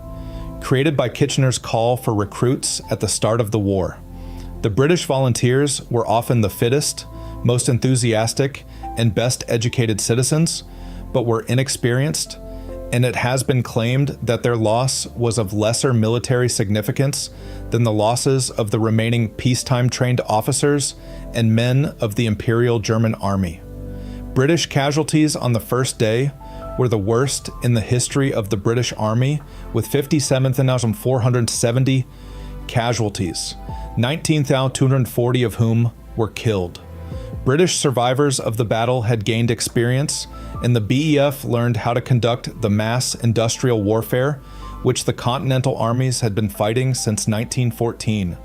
created by Kitchener's call for recruits at the start of the war. The British volunteers were often the fittest, most enthusiastic, and best educated citizens, but were inexperienced, and it has been claimed that their loss was of lesser military significance than the losses of the remaining peacetime trained officers and men of the Imperial German Army. British casualties on the first day were the worst in the history of the British Army, with 57,470 casualties, 19,240 of whom were killed. British survivors of the battle had gained experience, and the BEF learned how to conduct the mass industrial warfare which the Continental armies had been fighting since 1914.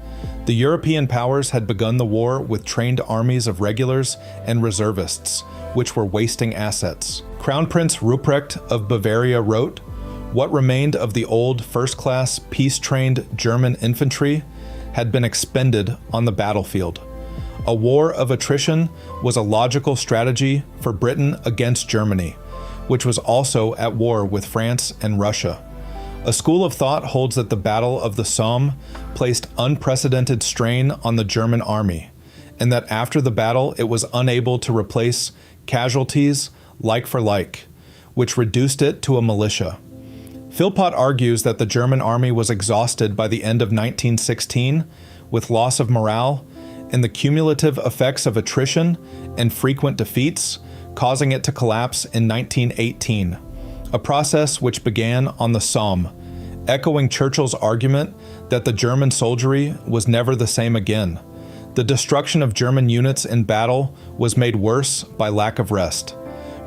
The European powers had begun the war with trained armies of regulars and reservists, which were wasting assets. Crown Prince Ruprecht of Bavaria wrote, "What remained of the old first-class, peace-trained German infantry had been expended on the battlefield. A war of attrition was a logical strategy for Britain against Germany, which was also at war with France and Russia. A school of thought holds that the Battle of the Somme placed unprecedented strain on the German army, and that after the battle it was unable to replace casualties like for like, which reduced it to a militia. Philpott argues that the German army was exhausted by the end of 1916, with loss of morale and the cumulative effects of attrition and frequent defeats, causing it to collapse in 1918, a process which began on the Somme, echoing Churchill's argument that the German soldiery was never the same again. The destruction of German units in battle was made worse by lack of rest.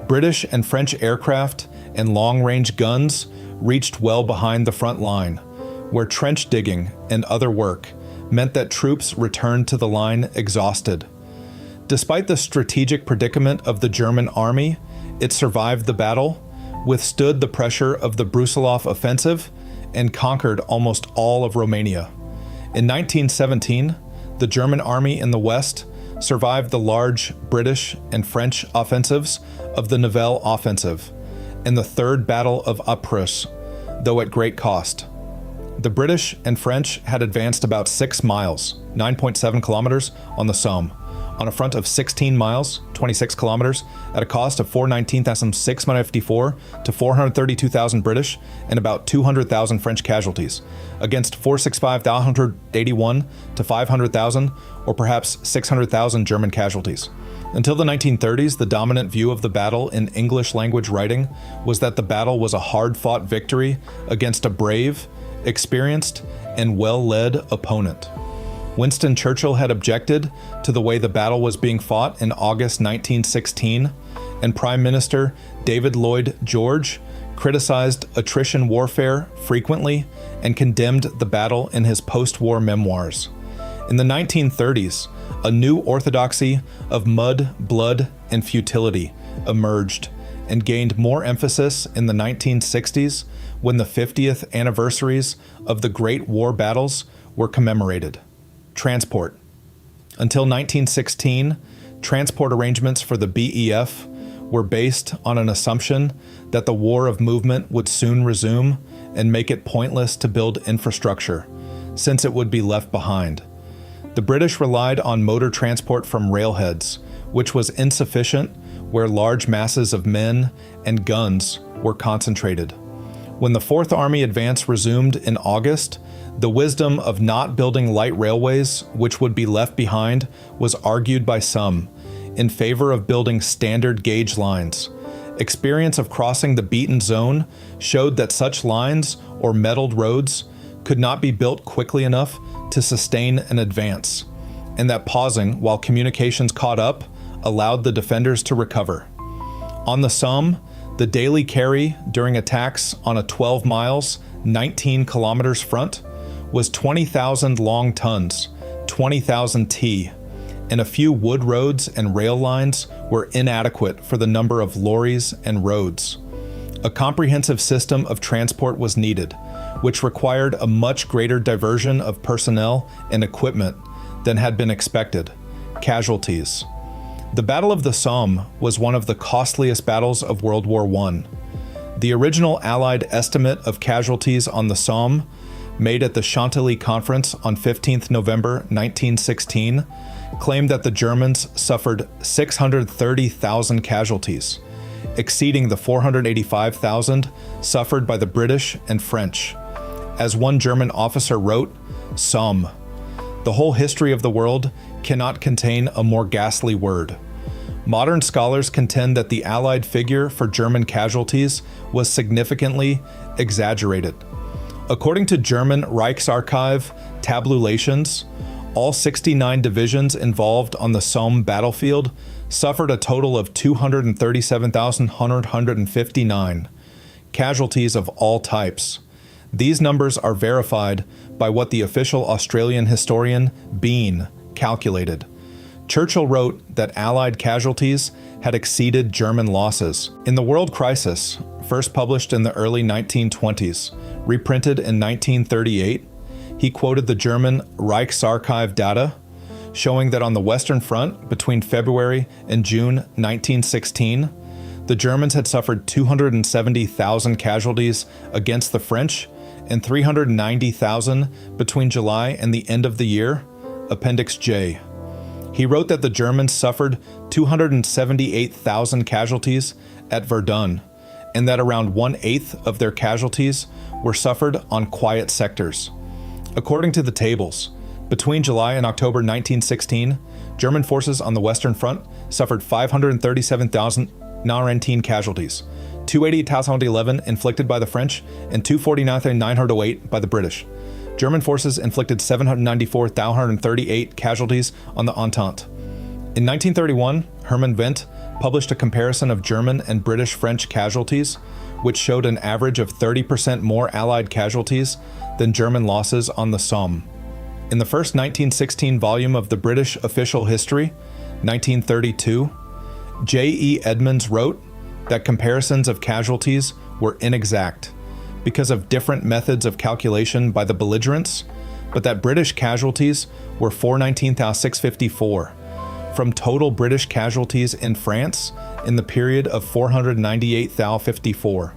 British and French aircraft and long-range guns reached well behind the front line, where trench digging and other work meant that troops returned to the line exhausted. Despite the strategic predicament of the German army, it survived the battle, withstood the pressure of the Brusilov offensive, and conquered almost all of Romania. In 1917, the German army in the west survived the large British and French offensives of the Nivelle Offensive and the Third Battle of Ypres, though at great cost. The British and French had advanced about 6 miles, 9.7 kilometers, on the Somme, on a front of 16 miles, 26 kilometers, at a cost of 419,654 to 432,000 British and about 200,000 French casualties, against 465,181 to 500,000, or perhaps 600,000 German casualties. Until the 1930s, the dominant view of the battle in English-language writing was that the battle was a hard-fought victory against a brave, experienced, and well-led opponent. Winston Churchill had objected to the way the battle was being fought in August 1916, and Prime Minister David Lloyd George criticized attrition warfare frequently and condemned the battle in his post-war memoirs. In the 1930s, a new orthodoxy of mud, blood, and futility emerged and gained more emphasis in the 1960s when the 50th anniversaries of the Great War battles were commemorated. Transport. Until 1916, transport arrangements for the BEF were based on an assumption that the war of movement would soon resume and make it pointless to build infrastructure, since it would be left behind. The British relied on motor transport from railheads, which was insufficient where large masses of men and guns were concentrated. When the Fourth Army advance resumed in August, the wisdom of not building light railways, which would be left behind, was argued by some, in favor of building standard gauge lines. Experience of crossing the beaten zone showed that such lines, or metalled roads, could not be built quickly enough to sustain an advance, and that pausing while communications caught up allowed the defenders to recover. On the Somme, the daily carry during attacks on a 12 miles, 19 kilometers front was 20,000 long tons, 20,000 T, and a few wood roads and rail lines were inadequate for the number of lorries and roads. A comprehensive system of transport was needed, which required a much greater diversion of personnel and equipment than had been expected. Casualties. The Battle of the Somme was one of the costliest battles of World War I. The original Allied estimate of casualties on the Somme, made at the Chantilly Conference on 15th November 1916, claimed that the Germans suffered 630,000 casualties, exceeding the 485,000 suffered by the British and French. As one German officer wrote, Somme. The whole history of the world cannot contain a more ghastly word. Modern scholars contend that the Allied figure for German casualties was significantly exaggerated. According to German Reichsarchive tabulations, all 69 divisions involved on the Somme battlefield suffered a total of 237,159 casualties of all types. These numbers are verified by what the official Australian historian Bean calculated. Churchill wrote that Allied casualties had exceeded German losses. In The World Crisis, first published in the early 1920s, reprinted in 1938, he quoted the German Reichsarchive data, showing that on the Western Front between February and June 1916, the Germans had suffered 270,000 casualties against the French and 390,000 between July and the end of the year, Appendix J. He wrote that the Germans suffered 278,000 casualties at Verdun, and that around 1/8 of their casualties were suffered on quiet sectors. According to the tables, between July and October 1916, German forces on the Western Front suffered 537,919 casualties, 280,011 inflicted by the French, and 249,908 by the British. German forces inflicted 794,138 casualties on the Entente. In 1931, Hermann Wendt published a comparison of German and British-French casualties, which showed an average of 30% more Allied casualties than German losses on the Somme. In the first 1916 volume of the British Official History, 1932, J.E. Edmonds wrote that comparisons of casualties were inexact because of different methods of calculation by the belligerents, but that British casualties were 419,654 from total British casualties in France in the period of 498,054.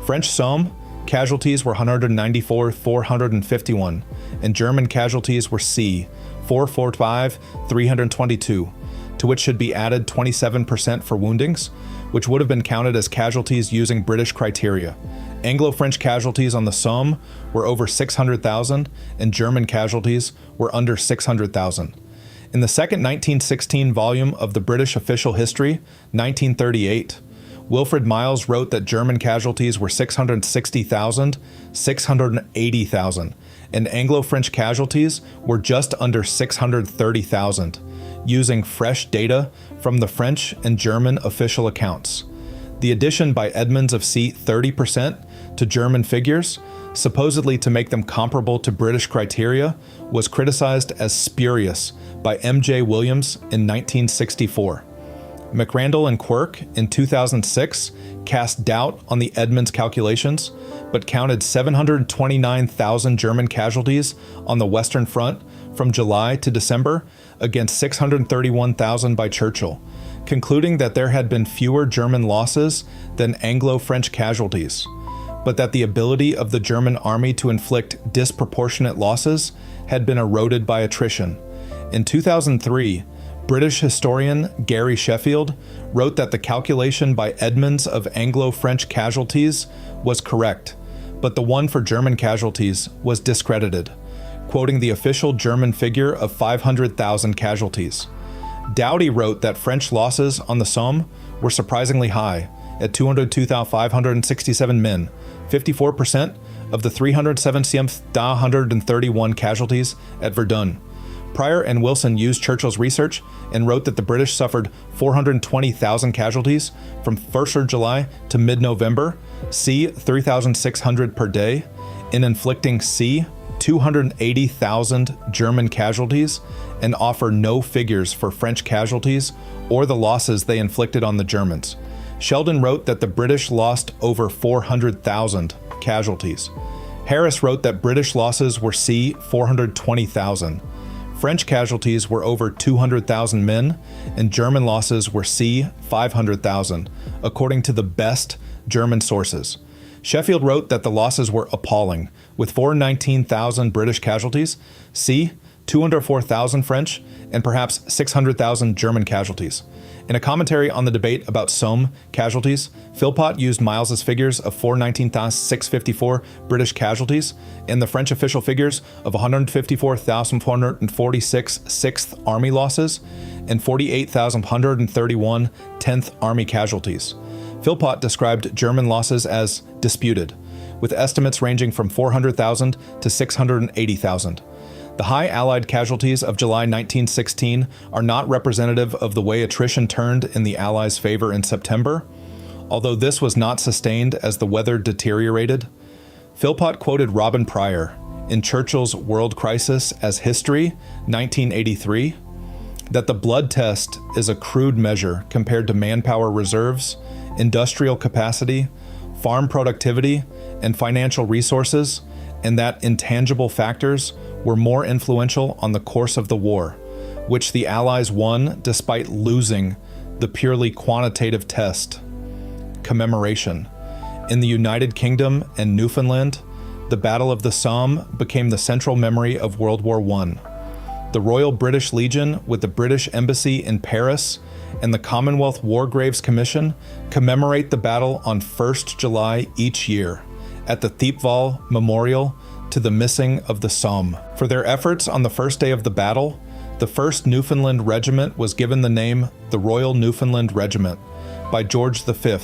French Somme casualties were 194,451, and German casualties were C, 445,322, to which should be added 27% for woundings, which would have been counted as casualties using British criteria. Anglo-French casualties on the Somme were over 600,000, and German casualties were under 600,000. In the second 1916 volume of the British Official History, 1938, Wilfred Miles wrote that German casualties were 660,000, 680,000, and Anglo-French casualties were just under 630,000, using fresh data from the French and German official accounts. The addition by Edmonds of c. 30% to German figures, supposedly to make them comparable to British criteria, was criticized as spurious by M.J. Williams in 1964. McRandall and Quirk in 2006 cast doubt on the Edmonds calculations, but counted 729,000 German casualties on the Western Front from July to December against 631,000 by Churchill, concluding that there had been fewer German losses than Anglo-French casualties, but that the ability of the German army to inflict disproportionate losses had been eroded by attrition. In 2003, British historian Gary Sheffield wrote that the calculation by Edmonds of Anglo-French casualties was correct, but the one for German casualties was discredited, quoting the official German figure of 500,000 casualties. Doughty wrote that French losses on the Somme were surprisingly high, at 202,567 men, 54% of the 307,131 casualties at Verdun. Pryor and Wilson used Churchill's research and wrote that the British suffered 420,000 casualties from 1st July to mid-November, c. 3,600 per day, in inflicting c. 280,000 German casualties, and offer no figures for French casualties or the losses they inflicted on the Germans. Sheldon wrote that the British lost over 400,000 casualties. Harris wrote that British losses were c. 420,000. French casualties were over 200,000 men, and German losses were c. 500,000, according to the best German sources. Sheffield wrote that the losses were appalling, with 419,000 British casualties, c. 204,000 French, and perhaps 600,000 German casualties. In a commentary on the debate about Somme casualties, Philpott used Miles's figures of 419,654 British casualties and the French official figures of 154,446 6th Army losses and 48,131 10th Army casualties. Philpott described German losses as disputed, with estimates ranging from 400,000 to 680,000. The high Allied casualties of July 1916 are not representative of the way attrition turned in the Allies' favor in September, although this was not sustained as the weather deteriorated. Philpott quoted Robin Pryor in Churchill's World Crisis as History, 1983, that the blood test is a crude measure compared to manpower reserves, industrial capacity, farm productivity, and financial resources, and that intangible factors were more influential on the course of the war, which the Allies won despite losing the purely quantitative test. Commemoration. In the United Kingdom and Newfoundland, the Battle of the Somme became the central memory of World War I. The Royal British Legion, with the British Embassy in Paris and the Commonwealth War Graves Commission, commemorate the battle on 1st July each year at the Thiepval Memorial to the missing of the Somme. For their efforts on the first day of the battle, the 1st Newfoundland Regiment was given the name the Royal Newfoundland Regiment by George V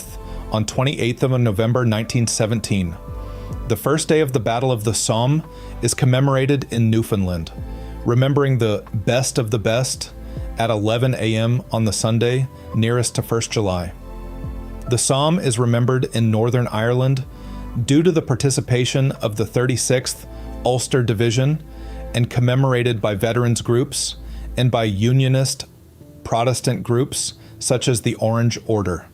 on 28th of November 1917. The first day of the Battle of the Somme is commemorated in Newfoundland, remembering the best of the best at 11 a.m. on the Sunday nearest to 1st July. The Somme is remembered in Northern Ireland due to the participation of the 36th Ulster Division and commemorated by veterans groups and by Unionist Protestant groups such as the Orange Order.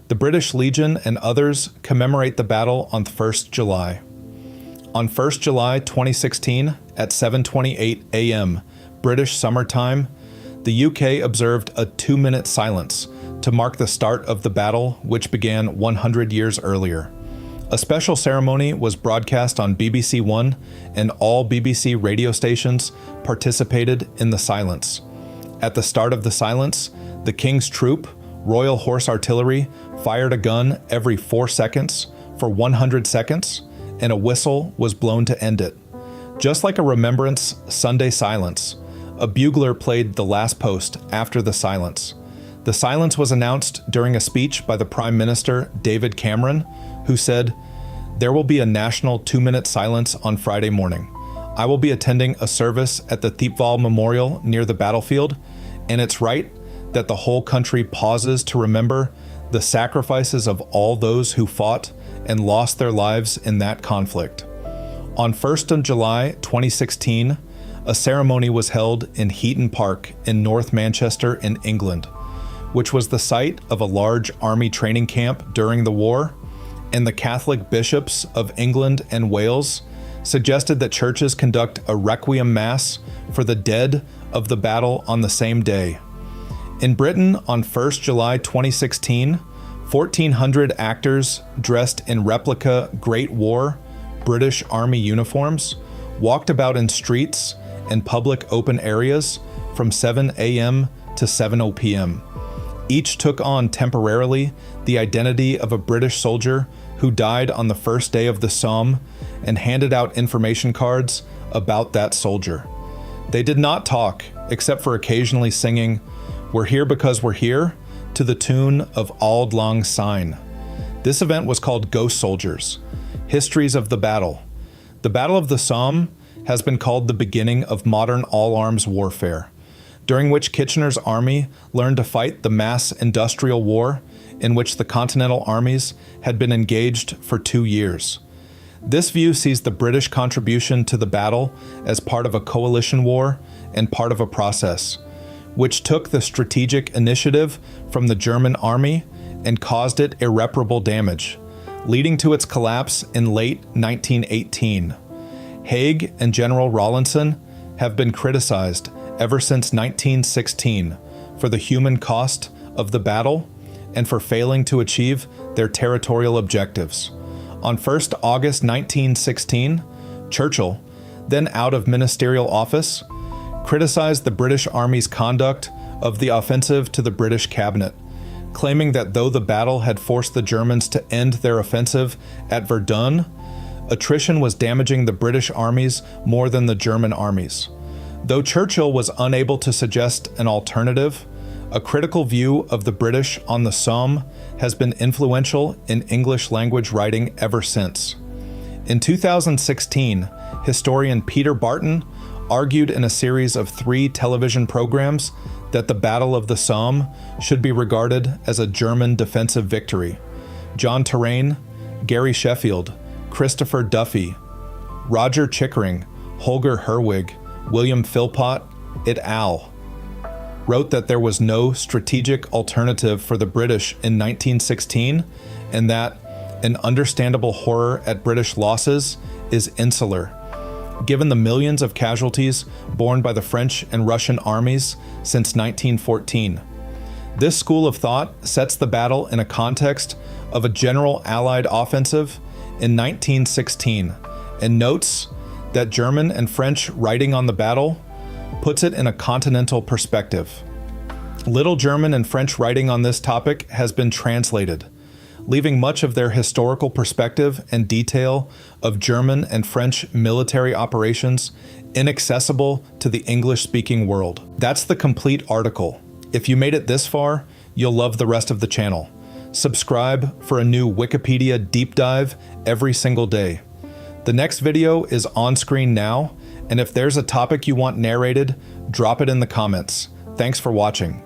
The British Legion and others commemorate the battle on 1st July. On 1st July 2016 at 7:28 a.m. British Summer Time, the UK observed a 2-minute silence to mark the start of the battle, which began 100 years earlier. A special ceremony was broadcast on BBC One, and all BBC radio stations participated in the silence. At the start of the silence, the King's Troop, Royal Horse Artillery, fired a gun every 4 seconds for 100 seconds, and a whistle was blown to end it. Just like a Remembrance Sunday silence, a bugler played the last post after the silence. The silence was announced during a speech by the Prime Minister David Cameron, who said, "There will be a national 2-minute silence on Friday morning. I will be attending a service at the Thiepval Memorial near the battlefield, and it's right that the whole country pauses to remember the sacrifices of all those who fought and lost their lives in that conflict. On 1st of July 2016, a ceremony was held in Heaton Park in North Manchester in England, which was the site of a large army training camp during the war, and the Catholic bishops of England and Wales suggested that churches conduct a requiem mass for the dead of the battle on the same day. In Britain, on 1st July 2016, 1,400 actors dressed in replica Great War British Army uniforms walked about in streets and public open areas from 7 a.m. to 7:00 p.m. Each took on temporarily the identity of a British soldier who died on the first day of the Somme and handed out information cards about that soldier. They did not talk, except for occasionally singing, "We're here because we're here," to the tune of Auld Lang Syne. This event was called Ghost Soldiers, Histories of the Battle. The Battle of the Somme has been called the beginning of modern all-arms warfare, during which Kitchener's army learned to fight the mass industrial war in which the Continental armies had been engaged for 2 years. This view sees the British contribution to the battle as part of a coalition war and part of a process, which took the strategic initiative from the German army and caused it irreparable damage, leading to its collapse in late 1918. Haig and General Rawlinson have been criticized ever since 1916 for the human cost of the battle and for failing to achieve their territorial objectives. On 1st August 1916, Churchill, then out of ministerial office, criticized the British Army's conduct of the offensive to the British cabinet, claiming that though the battle had forced the Germans to end their offensive at Verdun, attrition was damaging the British armies more than the German armies. Though Churchill was unable to suggest an alternative, a critical view of the British on the Somme has been influential in English language writing ever since. In 2016, historian Peter Barton argued in a series of 3 television programs that the Battle of the Somme should be regarded as a German defensive victory. John Terrain, Gary Sheffield, Christopher Duffy, Roger Chickering, Holger Herwig, William Philpott, et al. Wrote that there was no strategic alternative for the British in 1916 and that an understandable horror at British losses is insular, given the millions of casualties borne by the French and Russian armies since 1914. This school of thought sets the battle in a context of a general Allied offensive in 1916 and notes that German and French writing on the battle puts it in a continental perspective. Little German and French writing on this topic has been translated, leaving much of their historical perspective and detail of German and French military operations inaccessible to the English-speaking world. That's the complete article. If you made it this far, you'll love the rest of the channel. Subscribe for a new Wikipedia deep dive every single day. The next video is on screen now, and if there's a topic you want narrated, drop it in the comments. Thanks for watching.